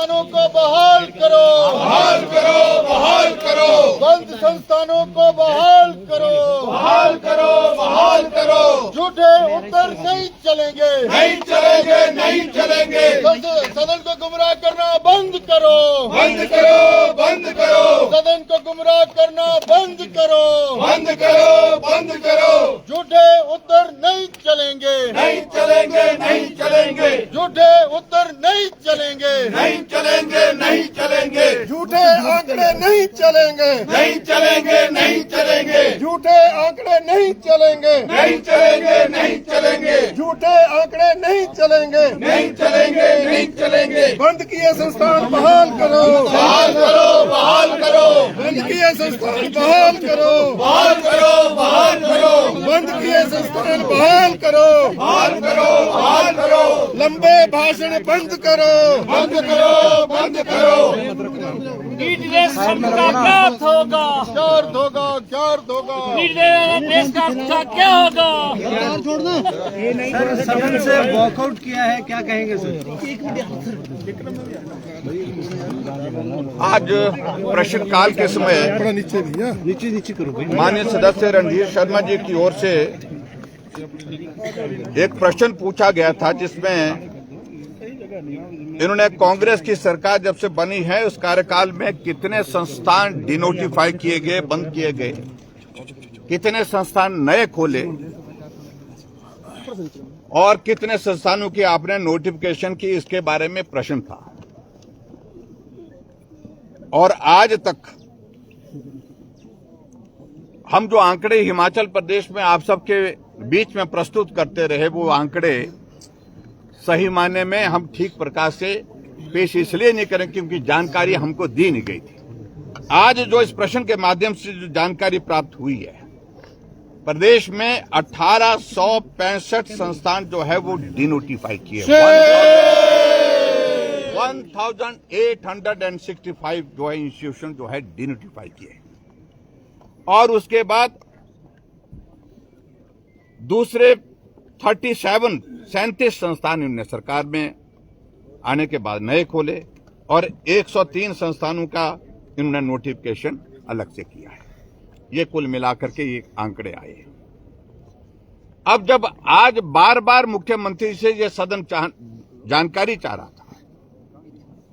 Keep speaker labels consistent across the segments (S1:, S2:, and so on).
S1: संस्थानों को बहाल करो,
S2: बहाल करो, बहाल करो,
S1: बंद संस्थानों को बहाल करो,
S2: बहाल करो, बहाल करो।
S1: झूठे उत्तर नहीं चलेंगे,
S2: नहीं चलेंगे, नहीं चलेंगे।
S1: सदन को गुमराह करना बंद करो,
S2: बंद करो, बंद करो,
S1: सदन को गुमराह करना बंद करो,
S2: बंद करो, बंद करो।
S1: झूठे उत्तर नहीं चलेंगे,
S2: नहीं चलेंगे, नहीं चलेंगे,
S1: झूठे उत्तर नहीं चलेंगे,
S2: नहीं चलेंगे, नहीं चलेंगे,
S1: झूठे आंकड़े नहीं चलेंगे,
S2: नहीं चलेंगे, नहीं चलेंगे,
S1: झूठे आंकड़े नहीं चलेंगे,
S2: नहीं चलेंगे, नहीं चलेंगे,
S1: झूठे आंकड़े नहीं चलेंगे,
S2: नहीं चलेंगे, नहीं चलेंगे।
S1: बंद किए संस्थान बहाल करो,
S2: बहाल करो, बहाल करो,
S1: बंद किए संस्थान बहाल करो,
S2: बहाल करो, बहाल करो,
S1: बंद किए संस्थान बहाल करो,
S2: बहाल करो, बहाल करो,
S1: लंबे भाषण बंद करो,
S2: बंद करो, बंद करो।
S3: नीट देश का क्या अर्थ होगा?
S1: क्या अर्थ होगा, क्या अर्थ होगा?
S3: नीट देश का अर्थ क्या होगा?
S4: सर सदन से वॉकआउट किया है, क्या कहेंगे सर?
S5: आज प्रश्नकाल के समय
S4: नीचे करो भाई।
S5: माननीय सदस्य रणधीर शर्मा जी की ओर से एक प्रश्न पूछा गया था, जिसमें इन्होंने कांग्रेस की सरकार जब से बनी है उस कार्यकाल में कितने संस्थान डिनोटिफाई किए गए, बंद किए गए, कितने संस्थान नए खोले और कितने संस्थानों की आपने नोटिफिकेशन की, इसके बारे में प्रश्न था। और आज तक हम जो आंकड़े हिमाचल प्रदेश में आप सबके बीच में प्रस्तुत करते रहे, वो आंकड़े सही मायने में हम ठीक प्रकार से पेश इसलिए नहीं करें क्योंकि जानकारी हमको दी नहीं गई थी। आज जो इस प्रश्न के माध्यम से जो जानकारी प्राप्त हुई है, प्रदेश में 1865 संस्थान जो है वो डिनोटिफाई किए, 1865 जो है इंस्टीट्यूशन जो है डिनोटिफाई किए। और उसके बाद दूसरे 37 संस्थान इन्होंने सरकार में आने के बाद नए खोले और 103 संस्थानों का इन्होंने नोटिफिकेशन अलग से किया है। ये कुल मिलाकर के ये आंकड़े आए। अब जब आज बार बार मुख्यमंत्री से ये सदन जानकारी चाह रहा था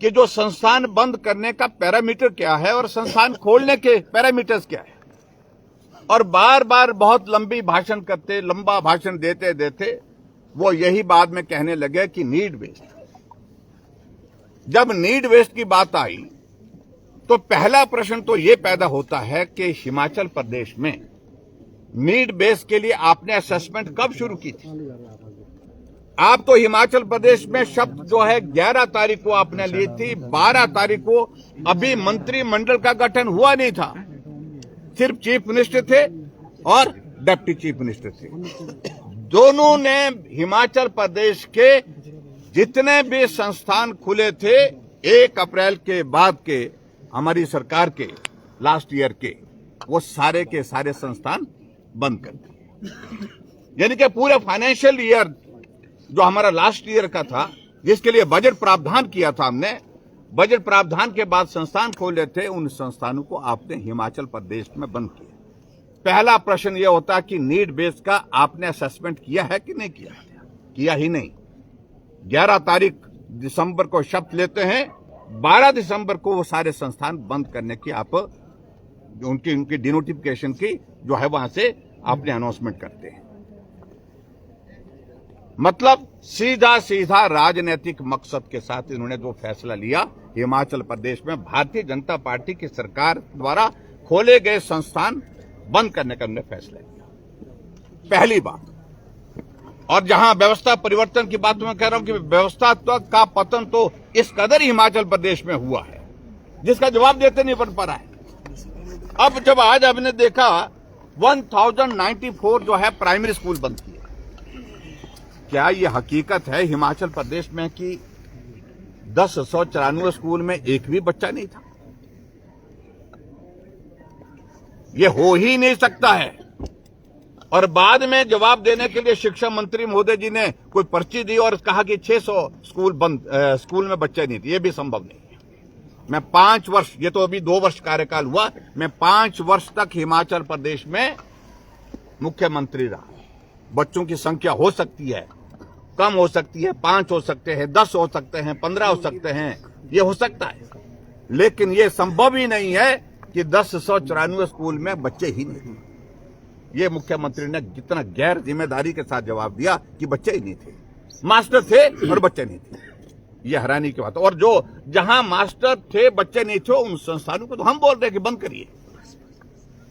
S5: कि जो संस्थान बंद करने का पैरामीटर क्या है और संस्थान खोलने के पैरामीटर्स क्या है, और बार बार बहुत लंबा भाषण देते देते वो यही बाद में कहने लगे कि नीड बेस्ड। जब नीड बेस्ड की बात आई तो पहला प्रश्न तो ये पैदा होता है कि हिमाचल प्रदेश में नीड बेस के लिए आपने असेसमेंट कब शुरू की थी? आप तो हिमाचल प्रदेश में शब्द जो है 11 तारीख को आपने ली थी, 12 तारीख को अभी मंत्रिमंडल का गठन हुआ नहीं था, सिर्फ चीफ मिनिस्टर थे और डिप्टी चीफ मिनिस्टर थे। दोनों ने हिमाचल प्रदेश के जितने भी संस्थान खुले थे 1 अप्रैल के बाद के हमारी सरकार के लास्ट ईयर के, वो सारे के सारे संस्थान बंद कर दिए। यानी कि पूरे फाइनेंशियल ईयर जो हमारा लास्ट ईयर का था, जिसके लिए बजट प्रावधान किया था हमने, बजट प्रावधान के बाद संस्थान खोले थे, उन संस्थानों को आपने हिमाचल प्रदेश में बंद किया। पहला प्रश्न यह होता कि नीड बेस का आपने असेसमेंट किया है कि नहीं किया? किया ही नहीं। 11 तारीख दिसंबर को शपथ लेते हैं, 12 दिसंबर को वो सारे संस्थान बंद करने की आप उनकी डिनोटिफिकेशन की जो है वहां से आपने अनाउंसमेंट करते हैं। मतलब सीधा राजनीतिक मकसद के साथ इन्होंने जो फैसला लिया, हिमाचल प्रदेश में भारतीय जनता पार्टी की सरकार द्वारा खोले गए संस्थान बंद करने का उन्होंने फैसला लिया, पहली बात। और जहां व्यवस्था परिवर्तन की बात मैं कह रहा हूं कि व्यवस्था का पतन तो इस कदर हिमाचल प्रदेश में हुआ है जिसका जवाब देते नहीं बन पा रहा है। अब जब आज हमने देखा 1094 जो है प्राइमरी स्कूल बंद किए, क्या ये हकीकत है हिमाचल प्रदेश में कि 1094 स्कूल में एक भी बच्चा नहीं था? ये हो ही नहीं सकता है। और बाद में जवाब देने के लिए शिक्षा मंत्री महोदय जी ने कोई पर्ची दी और कहा कि 600 स्कूल में बच्चे नहीं थे। ये भी संभव नहीं है। मैं 5 वर्ष, ये तो अभी 2 वर्ष कार्यकाल हुआ, मैं 5 वर्ष तक हिमाचल प्रदेश में मुख्यमंत्री रहा। बच्चों की संख्या हो सकती है, कम हो सकती है, 5 हो सकते हैं, 10 हो सकते हैं, 15 हो सकते हैं, ये हो सकता है, लेकिन ये संभव ही नहीं है कि 1094 स्कूल में बच्चे ही नहीं थे। ये मुख्यमंत्री ने कितना गैर जिम्मेदारी के साथ जवाब दिया कि बच्चे ही नहीं थे, मास्टर थे और बच्चे नहीं थे। ये हैरानी की बात। और जो जहां मास्टर थे बच्चे नहीं थे, उन संस्थानों को तो हम बोल रहे हैं कि बंद करिए,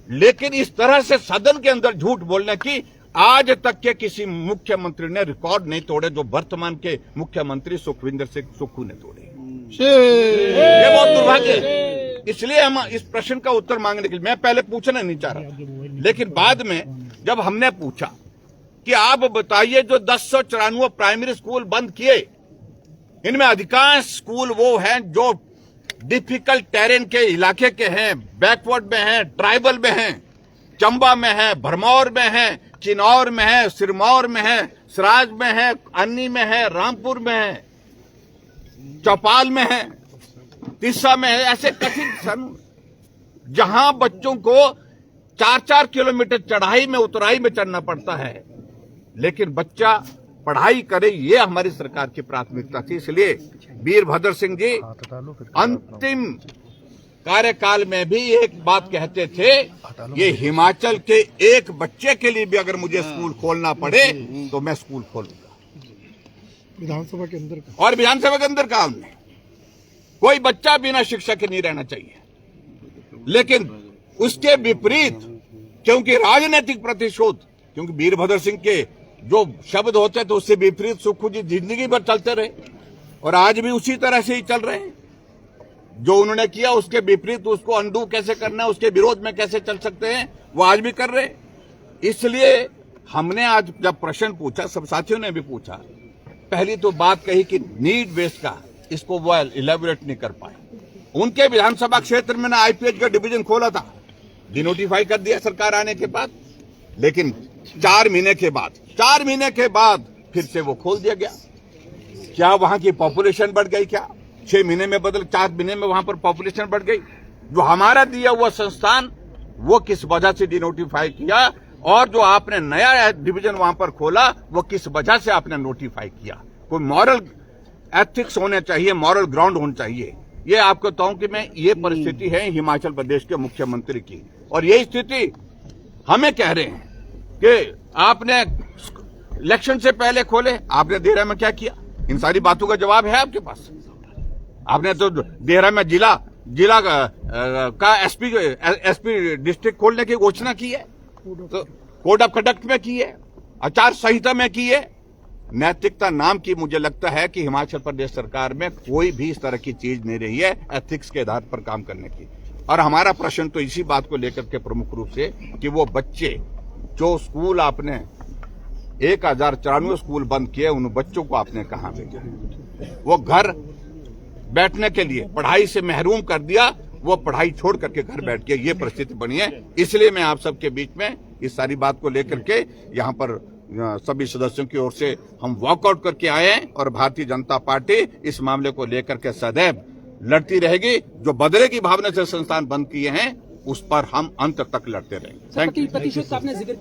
S5: लेकिन इस तरह से सदन के अंदर झूठ बोलने की आज तक के किसी मुख्यमंत्री ने रिकॉर्ड नहीं तोड़े, जो वर्तमान के मुख्यमंत्री सुखविंदर सिंह सुक्खू ने तोड़े। ये बहुत दुर्भाग्य है। इसलिए हम इस प्रश्न का उत्तर मांगने के लिए, मैं पहले पूछना नहीं चाह रहा था, लेकिन बाद में जब हमने पूछा कि आप बताइए जो 1094 प्राइमरी स्कूल बंद किए, इनमें अधिकांश स्कूल वो हैं जो डिफिकल्ट टेरेन के इलाके के हैं, बैकवर्ड में हैं, ट्राइबल में हैं, चंबा में है, भरमौर में है, चिन्नौर में है, सिरमौर में है, सराज में है, अन्नी में है, रामपुर में है, चौपाल में है, तिस्सा में है। ऐसे कठिन सन जहां बच्चों को 4-4 किलोमीटर चढ़ाई में उतराई में चढ़ना पड़ता है, लेकिन बच्चा पढ़ाई करे, ये हमारी सरकार की प्राथमिकता थी। इसलिए वीरभद्र सिंह जी अंतिम कार्यकाल में भी एक बात कहते थे, ये हिमाचल के एक बच्चे के लिए भी अगर मुझे स्कूल खोलना पड़े तो मैं स्कूल खोलूंगा।
S1: विधानसभा के अंदर का,
S5: और विधानसभा के अंदर का हमने कोई बच्चा बिना शिक्षा के नहीं रहना चाहिए, लेकिन उसके विपरीत क्योंकि राजनीतिक प्रतिशोध, क्योंकि वीरभद्र सिंह के जो शब्द होते थे उससे विपरीत सुक्खू जी जिंदगी भर चलते रहे और आज भी उसी तरह से ही चल रहे हैं। जो उन्होंने किया उसके विपरीत उसको अंडू कैसे करना है, उसके विरोध में कैसे चल सकते हैं, वो आज भी कर रहे हैं। इसलिए हमने आज जब प्रश्न पूछा, सब साथियों ने भी पूछा, पहली तो बात कही कि नीड बेस का इसको वो इलेबोरेट नहीं कर पाए। उनके विधानसभा क्षेत्र में ना आईपीएच का डिवीजन खोला था, डिनोटिफाई कर दिया सरकार आने के बाद, लेकिन 4 महीने के बाद फिर से वो खोल दिया गया। क्या वहां की पॉपुलेशन बढ़ गई? क्या 6 महीने में 4 महीने में वहां पर पॉपुलेशन बढ़ गई? जो हमारा दिया हुआ संस्थान वो किस वजह से डिनोटिफाई किया, और जो आपने नया डिवीजन वहां पर खोला वो किस वजह से आपने नोटिफाई किया? कोई मॉरल एथिक्स होने चाहिए, मॉरल ग्राउंड होना चाहिए। ये आपको कहूं कि मैं ये परिस्थिति है हिमाचल प्रदेश के मुख्यमंत्री की, और यही स्थिति हमें कह रहे हैं कि आपने इलेक्शन से पहले खोले, आपने देहरा में क्या किया? इन सारी बातों का जवाब है आपके पास। आपने तो देहरा में जिला का एसपी डिस्ट्रिक्ट खोलने की घोषणा की है, तो कोड ऑफ कंडक्ट में की है, आचार संहिता में की है। नैतिकता नाम की मुझे लगता है कि हिमाचल प्रदेश सरकार में कोई भी इस तरह की चीज नहीं रही है एथिक्स के आधार पर काम करने की। और हमारा प्रश्न तो इसी बात को लेकर के प्रमुख रूप से कि वो बच्चे जो स्कूल आपने 1094 स्कूल बंद किए, उन बच्चों को आपने कहां भेजा? वो घर बैठने के लिए पढ़ाई से महरूम कर दिया, वो पढ़ाई छोड़ करके घर बैठ गए। ये परिस्थिति बनी है। इसलिए मैं आप सबके बीच में इस सारी बात को लेकर के यहाँ पर सभी सदस्यों की ओर से हम वॉकआउट करके आए हैं, और भारतीय जनता पार्टी इस मामले को लेकर के सदैव लड़ती रहेगी। जो बदले की भावना से संस्थान बंद किए हैं उस पर हम अंत तक लड़ते रहेंगे। Thank you.